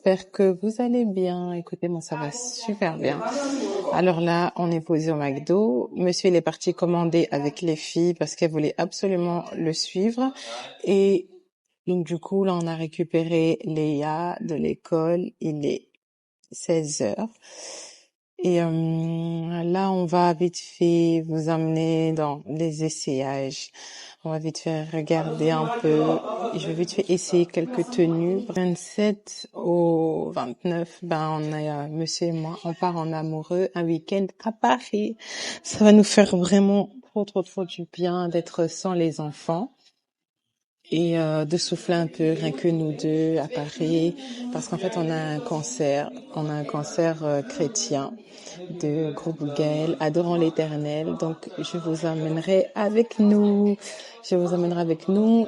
j'espère que vous allez bien. Écoutez, moi, ça va super bien. Alors là, on est posé au McDo. Monsieur, il est parti commander avec les filles parce qu'elles voulaient absolument le suivre. Et donc, du coup, là, on a récupéré Léa de l'école. Il est 16 heures. Et là, on va vite fait vous emmener dans les essayages. On va vite fait regarder un peu. Je vais vite fait essayer quelques tenues. 27 au 29, on est, monsieur et moi, on part en amoureux un week-end à Paris. Ça va nous faire vraiment trop du bien d'être sans les enfants. Et de souffler un peu, rien que nous deux à Paris, parce qu'en fait on a un concert chrétien de groupe Gaël, adorant l'Éternel. Donc je vous emmènerai avec nous,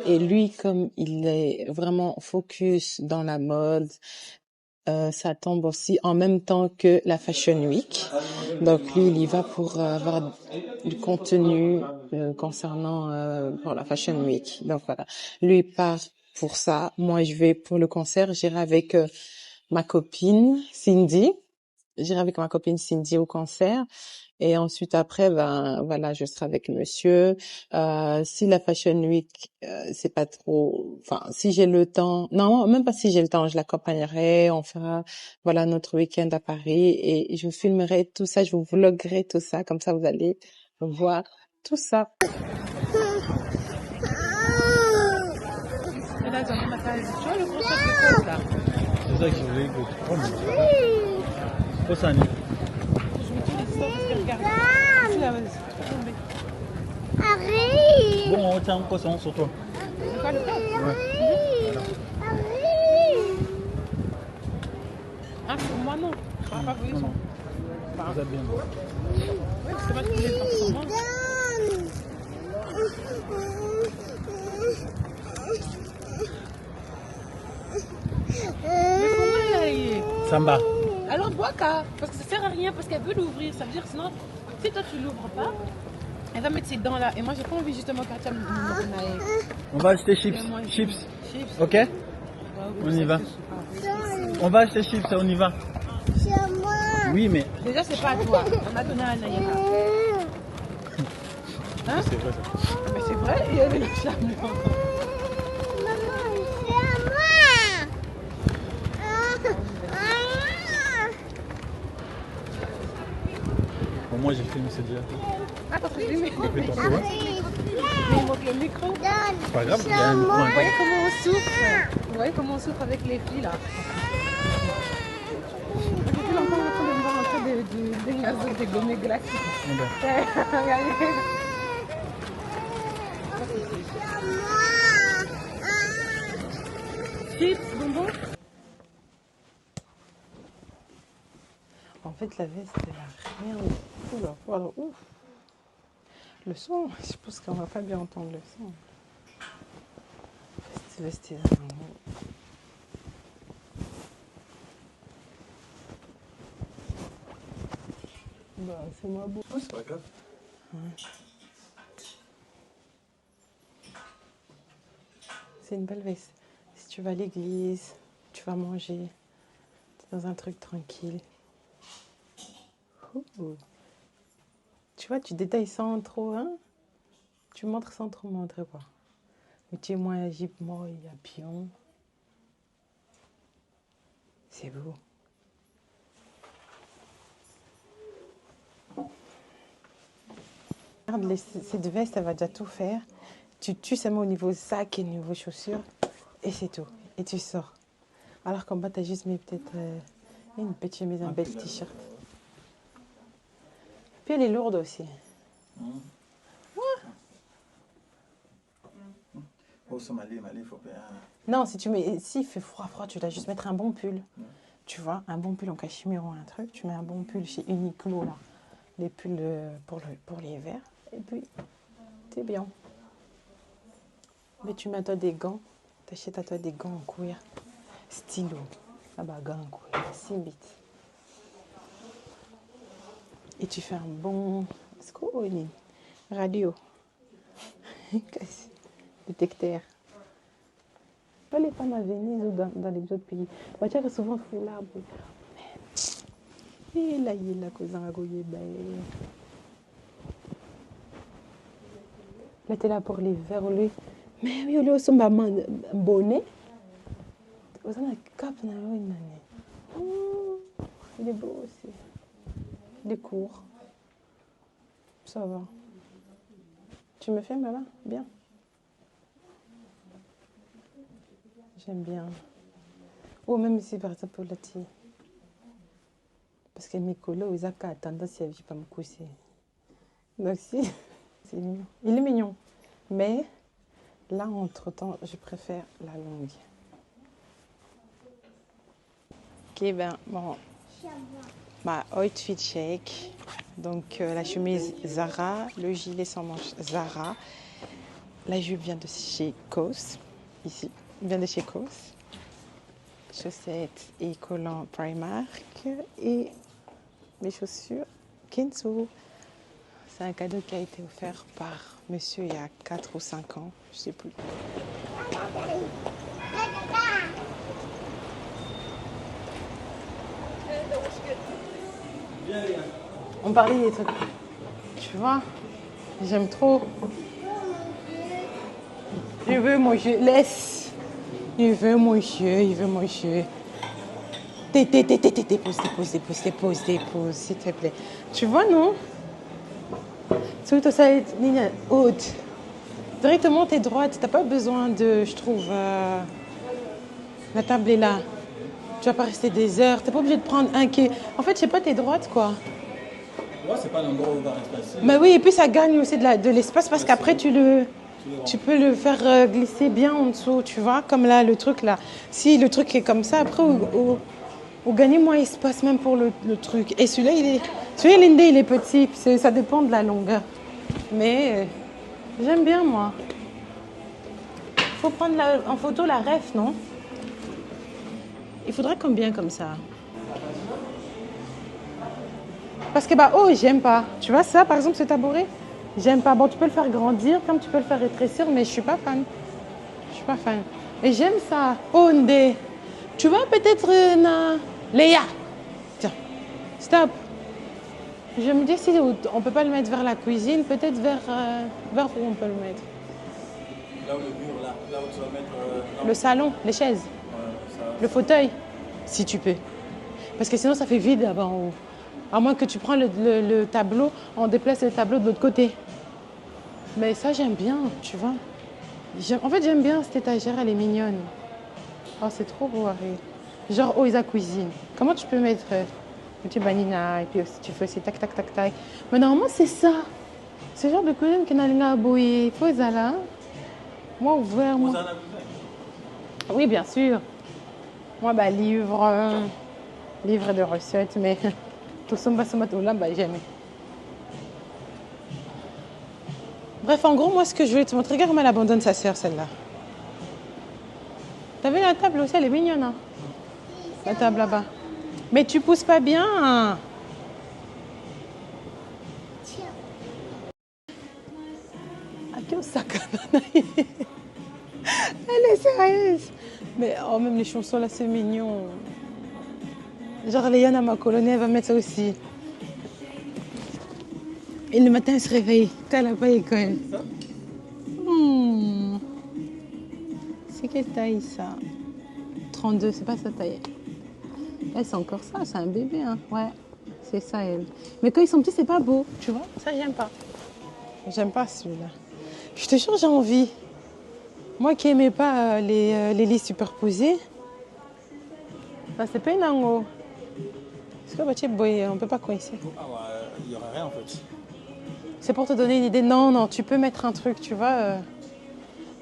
et lui comme il est vraiment focus dans la mode. Ça tombe aussi en même temps que la Fashion Week. Donc lui, il y va pour avoir du contenu concernant pour la Fashion Week. Donc voilà, lui il part pour ça. Moi, je vais pour le concert. J'irai avec ma copine Cindy. J'irai avec ma copine Cindy au concert. Et ensuite après, voilà, je serai avec monsieur. Si la Fashion Week, c'est pas trop, enfin, si j'ai le temps, non, même pas si j'ai le temps, je l'accompagnerai. On fera, voilà, notre week-end à Paris et je vous filmerai tout ça, je vous vloggerai tout ça, comme ça vous allez voir tout ça. C'est ça que je voulais que tu prennes. Faut ça, Annie. Bon, on tient encore ça sur toi. Ah, pour moi non. Pas vous, Non. Vous êtes bien. Oui, c'est pas tous les enfants. Mais comment elle est Samba. Alors bois qu'à, parce que ça sert à rien, parce qu'elle veut l'ouvrir. Ça veut dire sinon, si toi tu l'ouvres pas, elle va mettre ses dents là. Et moi j'ai pas envie justement qu'elle tienne On va acheter chips. Chips. Ok? On y va. On va acheter chips, on y va. C'est moi. Oui, mais. Déjà c'est pas à toi, on a donné à Naïra. Hein? C'est vrai ça. Mais c'est vrai, il y avait le charme. Maman, c'est à moi. Bon, moi j'ai filmé c'est déjà. Ah, parce que je lui mets. Fais ton tour. Mais il manque le micro. C'est pas grave, il y a un micro. Vous voyez comment on souffre? Vous voyez comment on souffre avec les filles là? J'ai vu l'enfant en train de me voir en train de gazon, de gommer glacé. Regardez. Chips, bonbons. En fait, la veste, elle a rien. Oula, voilà, ouf. Le son, je pense qu'on va pas bien entendre le son. Cette veste, elle a rien. C'est moi beau. C'est pas grave. C'est une belle veste. Si tu vas à l'église, tu vas manger, t'es dans un truc tranquille. Ouh. Tu vois, tu détailles sans trop, hein? Tu montres sans trop montrer, quoi. Mais tu es moins Jeep, moi, il y a pion. C'est beau. Regarde, cette veste, elle va déjà tout faire. Tu seulement au niveau sac et au niveau chaussures. Et c'est tout. Et tu sors. Alors qu'en bas, tu as juste mis peut-être une petite chemise, un bel t-shirt. Puis elle est lourde aussi. Non, si tu mets, s'il fait froid, tu dois juste mettre un bon pull. Tu vois, un bon pull en cachemire ou un truc. Tu mets un bon pull chez Uniqlo, là. Les pulls pour l'hiver. Et puis, t'es bien. Mais tu mets à toi des gants. T'achètes à toi des gants en cuir. Stylo. Ah bah, gants en cuir. C'est vite. Et tu fais un bon... radio. Détecteur. Pas les femmes à Venise ou dans les autres pays. Bah, tu as souvent fou là. Et là, il est là, cousin, là, t'es là pour l'hiver, lui. Mais oui, lui aussi, maman, bonnet. Vous avez un cap, on a une année. Il est beau aussi. Il est court. Ça va. Tu me filmes là? Bien. J'aime bien. Ou même ici, par exemple, la tille. Parce que mes colos, ils ont tendance à pas me coucher. Donc si, c'est mignon. Il est mignon. Mais là, entre-temps, je préfère la longue. Ok, ben, bon. Ma outfit check. Donc, la chemise Zara, le gilet sans manches Zara. La jupe vient de chez COS, ici. Vient de chez COS. Chaussettes et collants Primark. Et mes chaussures Kenzo. C'est un cadeau qui a été offert par monsieur il y a 4 ou 5 ans, je ne sais plus. On parlait des trucs. Tu vois, j'aime trop. Je veux mon jeu. Laisse. Je veux mon jeu, il veut mon jeu. Dépose, s'il te plaît. Tu vois, non? Surtout ça, ligne haute. Directement, t'es droite. T'as pas besoin de, je trouve, la table est là. Tu vas pas rester des heures. T'es pas obligé de prendre un quai. En fait, je sais pas, t'es droite, quoi. Ouais, c'est pas l'endroit où on va rester assis. Mais oui, et puis ça gagne aussi de l'espace parce qu'après, tu peux le faire glisser bien en dessous, tu vois, comme là, le truc là. Si le truc est comme ça, après, on gagne moins d'espace même pour le truc. Et celui-là, l'indé, il est petit, ça dépend de la longueur. Mais j'aime bien, moi. Faut prendre en photo la ref, non? Il faudrait combien comme ça? Parce que, j'aime pas. Tu vois ça, par exemple, ce tabouret? J'aime pas. Bon, tu peux le faire grandir, comme tu peux le faire rétrécir, mais je suis pas fan. Je suis pas fan. Et j'aime ça. Oh, Ndé. Tu vois, peut-être, Léa. Tiens, stop. Je me dis si on peut pas le mettre vers la cuisine, peut-être vers où on peut le mettre. Là où le mur, là où tu vas mettre... le salon, les chaises, le fauteuil, si tu peux. Parce que sinon, ça fait vide là-bas en haut. À moins que tu prends le tableau, on déplace le tableau de l'autre côté. Mais ça, j'aime bien, tu vois. En fait, j'aime bien cette étagère, elle est mignonne. Oh, c'est trop beau, Harry. Genre, oh, ils a cuisine. Comment tu peux mettre un petit banana et puis aussi, tu fais aussi tac, tac, tac, tac. Mais normalement, c'est ça. C'est le genre de cuisine qui n'a rien à bouillir. Il faut ça là. Moi, ouvert, moi. Oui, bien sûr. Moi, livre de recettes, mais tout ça, j'aime. Bref, en gros, moi, ce que je voulais te montrer, regarde comment elle abandonne sa sœur, celle-là. T'as vu la table aussi, elle est mignonne, hein? La table là-bas. Mais tu pousses pas bien. Hein? Tiens. Elle est sérieuse. Mais oh, même les chansons là, c'est mignon. Genre, Léana, ma colonie, elle va mettre ça aussi. Et le matin, elle se réveille. Quand elle n'a pas école. C'est quelle taille ça? 32, c'est pas sa taille. Elle, c'est encore ça, c'est un bébé. Hein. Ouais, c'est ça, elle. Mais quand ils sont petits, c'est pas beau, tu vois? Ça, j'aime pas. J'aime pas celui-là. Je te jure, j'ai envie. Moi qui n'aimais pas les lits superposés, c'est pas une ango. Parce que on ne peut pas coincer. Ah ouais, il n'y aura rien en fait. C'est pour te donner une idée. Non, tu peux mettre un truc, tu vois.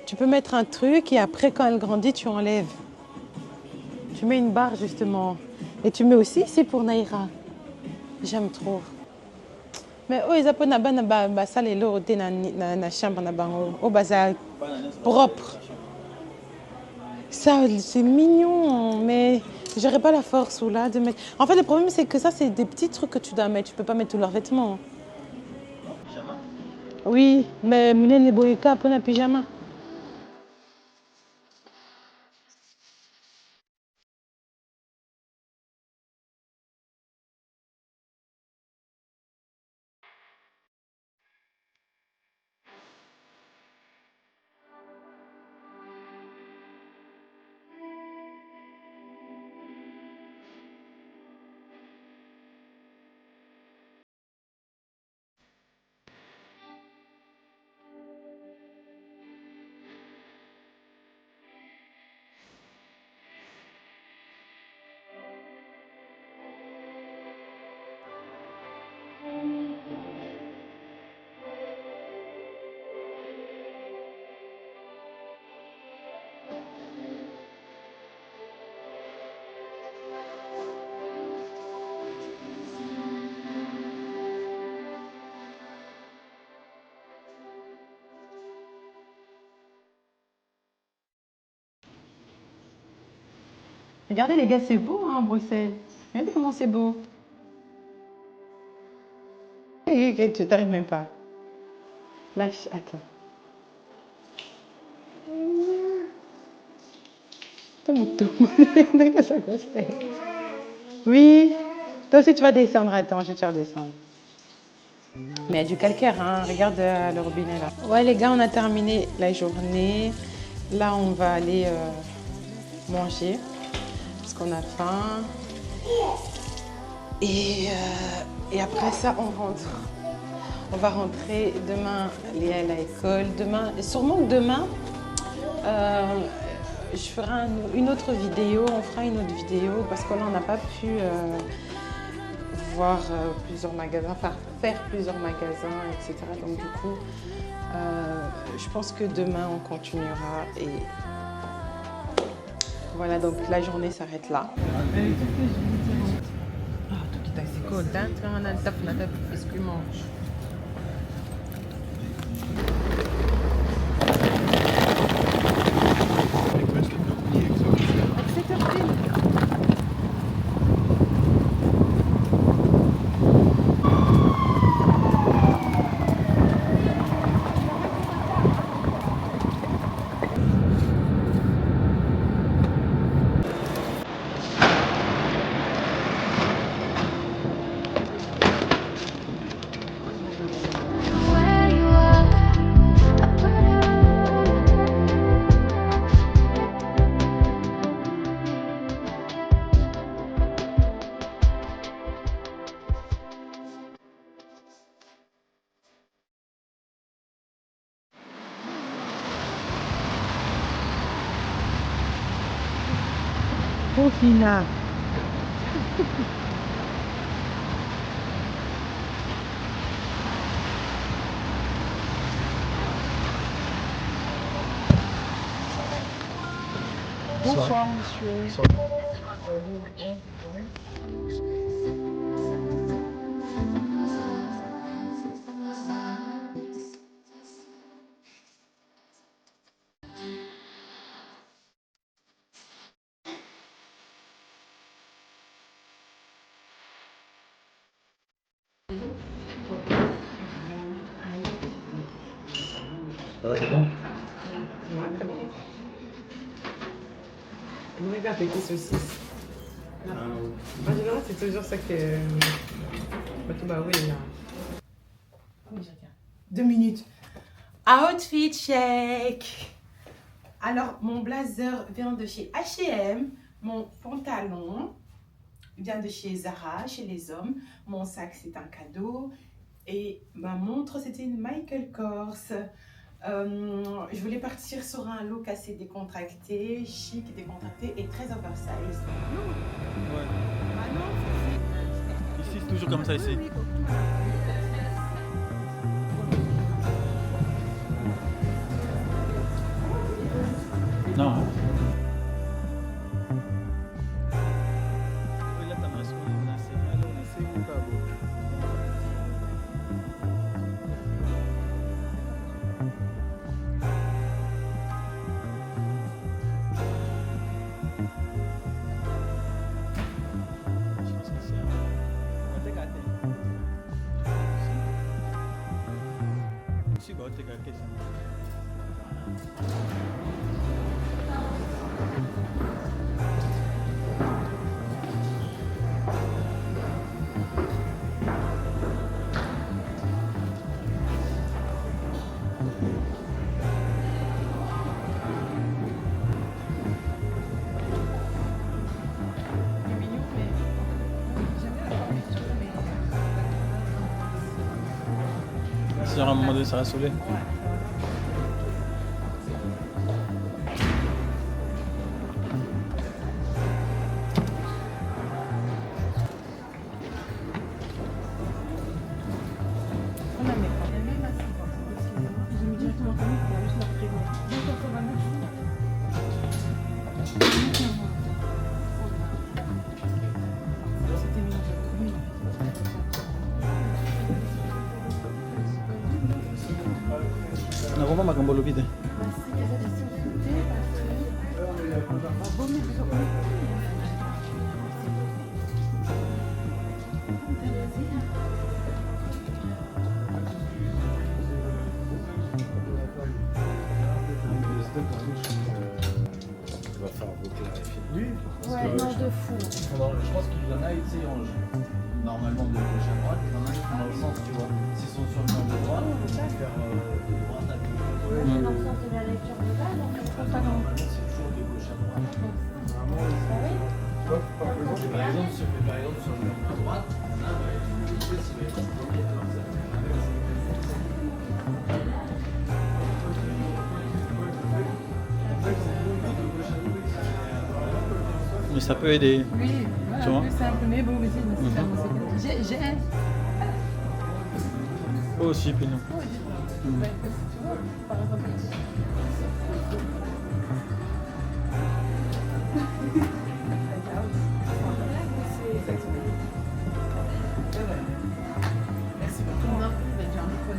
Tu peux mettre un truc et après, quand elle grandit, tu enlèves. Tu mets une barre justement. Et tu mets aussi ici pour Naïra. J'aime trop. Mais ils appellent na salle et l'eau na chambre na bango. Oh bazar propre. Ça c'est mignon, mais j'aurais pas la force ou là de mettre. En fait, le problème c'est que ça c'est des petits trucs que tu dois mettre. Tu peux pas mettre tous leurs vêtements. Pyjama? Oui, mais Mylène et Boyka pour un pyjama. Regardez les gars, c'est beau hein, Bruxelles. Regardez comment c'est beau. Tu t'arrives même pas. Lâche, attends. Oui. Toi aussi tu vas descendre, attends, je vais te faire descendre. Mais il y a du calcaire, hein. Regarde le robinet là. Ouais les gars, on a terminé la journée. Là on va aller manger parce qu'on a faim. Et après ça on rentre. On va rentrer demain, Léa est à l'école. Demain, sûrement que demain, je ferai une autre vidéo. On fera une autre vidéo parce que là on n'a pas pu voir plusieurs magasins, enfin faire plusieurs magasins, etc. Donc du coup, je pense que demain on continuera et voilà, donc la journée s'arrête là. Fina. Bonsoir, monsieur. Ça va, c'est bon? On regarde avec les saucisses. En général, c'est toujours ça que. Bah oui, là. 2 minutes. Outfit check. Alors, mon blazer vient de chez H&M. Mon pantalon vient de chez Zara, chez les hommes. Mon sac, c'est un cadeau. Et ma montre, c'était une Michael Kors. Je voulais partir sur un look assez décontracté, chic, décontracté et très oversize. Ouais. Ici, c'est toujours comme ça ici. Non. Hein? À un moment donné, ça va saouler. Nakuha magang bolobide. va falloir reclarifier. Oui, Ouais, non, de fou. je pense qu'il y en a, tu sais, normalement de gauche à droite, il y en a qui sont dans le sens, tu vois. S'ils sont sur le mur de droite, ils vont faire de droite à gauche. C'est dans le sens de la lecture de base, en fait. Normalement, c'est toujours de gauche à droite. Par exemple, sur le mur de droite, il y en a, le pied, il va être bloqué dans ça. Mais ça peut aider. Oui, voilà, Tu vois? plus simple, mais bon, mais c'est j'ai Oh, aussi, puis non. par exemple. Merci beaucoup.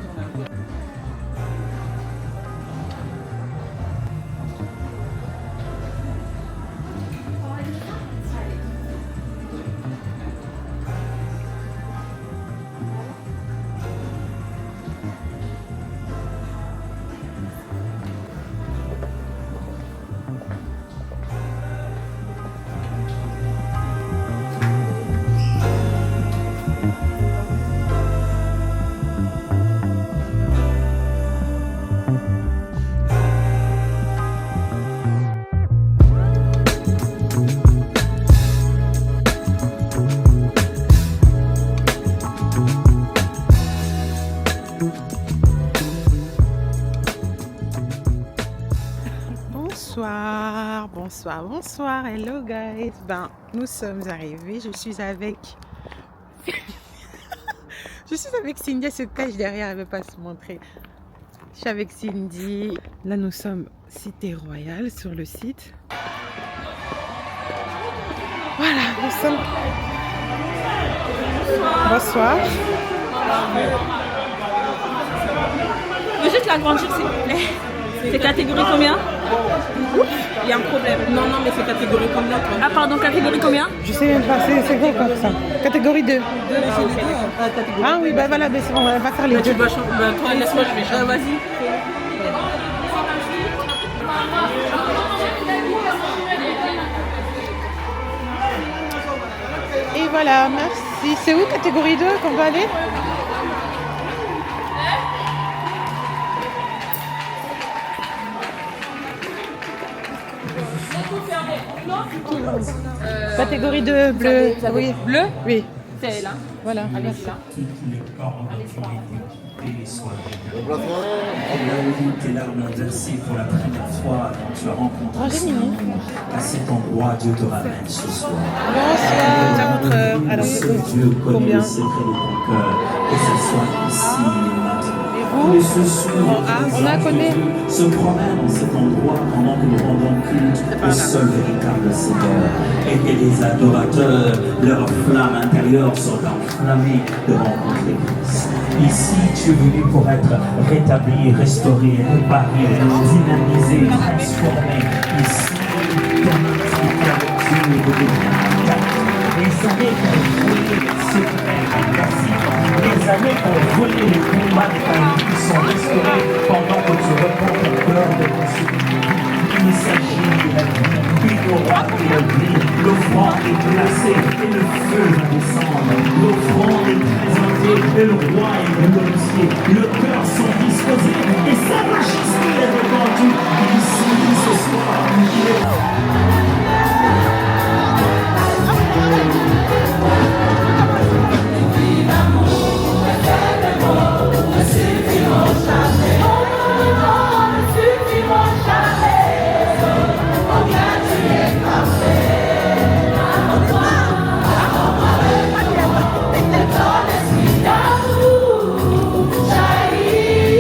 Bonsoir, hello guys. Ben, nous sommes arrivés. Je suis avec Cindy. Elle se cache derrière, elle ne veut pas se montrer. Je suis avec Cindy. Là, nous sommes Cité Royale sur le site. Voilà, nous sommes. Bonsoir. Je veux juste l'agrandir s'il vous plaît. C'est catégorie combien? Il y a un problème. Non, mais c'est catégorie combien toi? Ah pardon, catégorie combien? Je sais même pas, c'est quoi comme ça? Catégorie 2. Ah oui, bah voilà, mais c'est bon, on va faire les deux. Toi, laisse-moi, je vais changer. Vas-y. Et voilà, merci. C'est où catégorie 2 qu'on va aller? Catégorie 2, bleu. Oui. Bleu? Oui. C'est elle, hein? Voilà. Merci. Tes larmes versées pour la première fois quand tu as rencontré Rangez Mimi. à cet endroit, Dieu te ramène ce soir. Bonsoir. Alors, Dieu connaît combien? le secret de ton cœur, que ce soit ici et maintenant. Et vous? Mais ce soir, On a connu. se promène en cet endroit pendant que nous rendons culte au seul véritable Seigneur. Et que les adorateurs, leur flamme intérieure sont enflammées de rencontrer Christ. Ici, tu es venu pour être rétabli, restauré, réparé, dynamisé, transformé. Ici, ton intimité avec Dieu est devenue intacte. Les années pour voler les secrets, les années pour voler les combats de ta vie qui sont restaurés pendant que tu reprends ton cœur de possibilités. Il s'agit de la vie, ignorante de la vie. L'offrande est placée et le feu va descendre. L'offrande est présentée et le roi est glorifié. Le cœur sont disposés et sa majesté est répandue ici ce soir. Il est... Jair.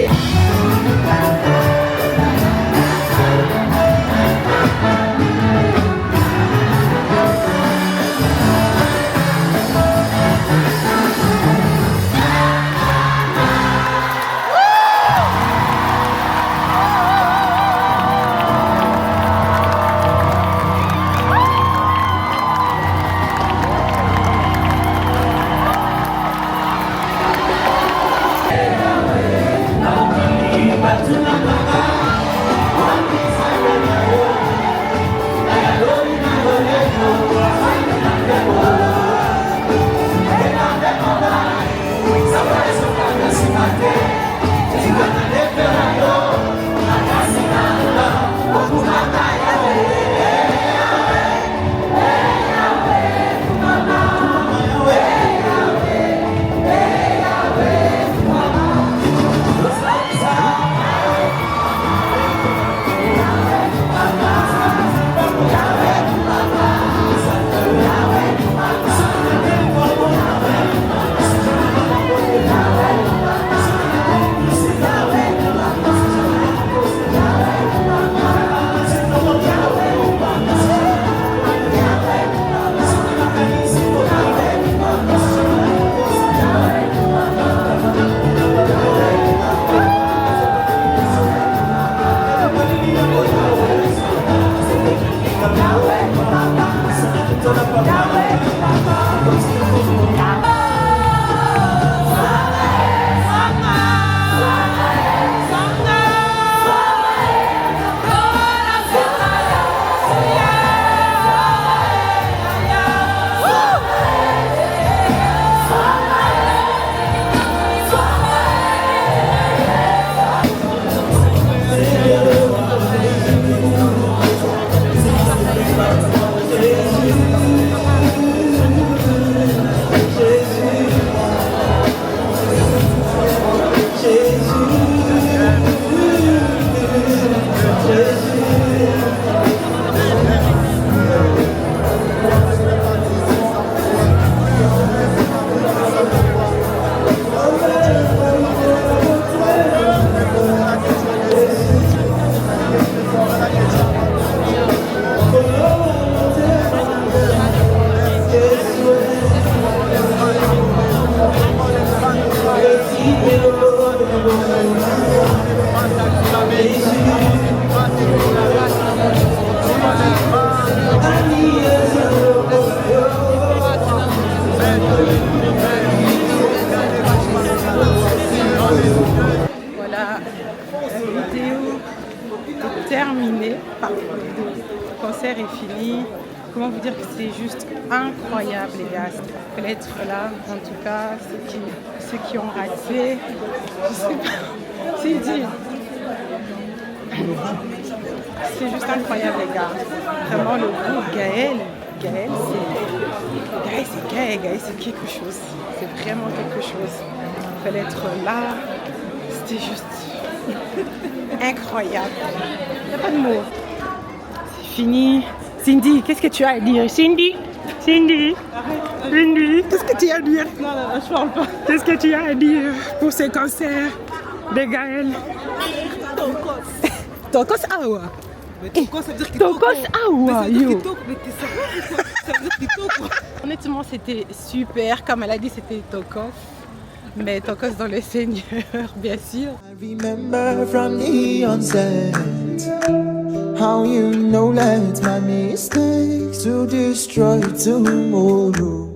terminé. Pardon, le concert est fini. Comment vous dire que c'est juste incroyable, les gars. Il fallait être là, en tout cas, ceux qui ont raté. Je sais pas. C'est dit. C'est juste incroyable, les gars. Vraiment, le groupe Gaël, Gaël, c'est quelque chose. C'est vraiment quelque chose. Il fallait être là. C'était juste incroyable. Il n'y a pas de mots. C'est fini. Cindy, qu'est-ce que tu as à dire? Cindy, qu'est-ce que tu as à dire? Non, je parle pas. Qu'est-ce que tu as à dire pour ce concert de Gaël? Tokos Awa. Tokos, ça veut dire Tokos Awa, yo. Mais t'es sérieux ou quoi? Ça veut dire Kitoko. Honnêtement, c'était super. Comme elle a dit, c'était Tokos. Mais Tokos dans le Seigneur, bien sûr. I remember from the onset how you know let my mistakes to destroy tomorrow.